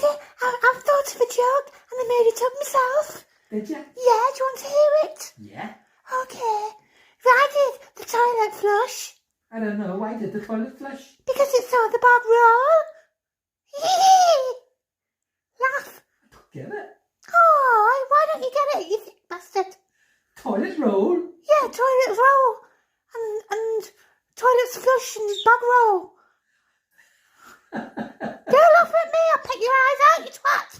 I've thought of a joke and I made it up myself. Did you? Yeah, do you want to hear it? Yeah. Okay. Why did the toilet flush? I don't know. Why did the toilet flush? Because it saw the bog roll. Laugh. I don't get it. Oh, why don't you get it, you thick bastard? Toilet roll? Yeah, toilet roll. And toilets flush and bog roll. Don't laugh at me, I'll pick your eyes out, you twat.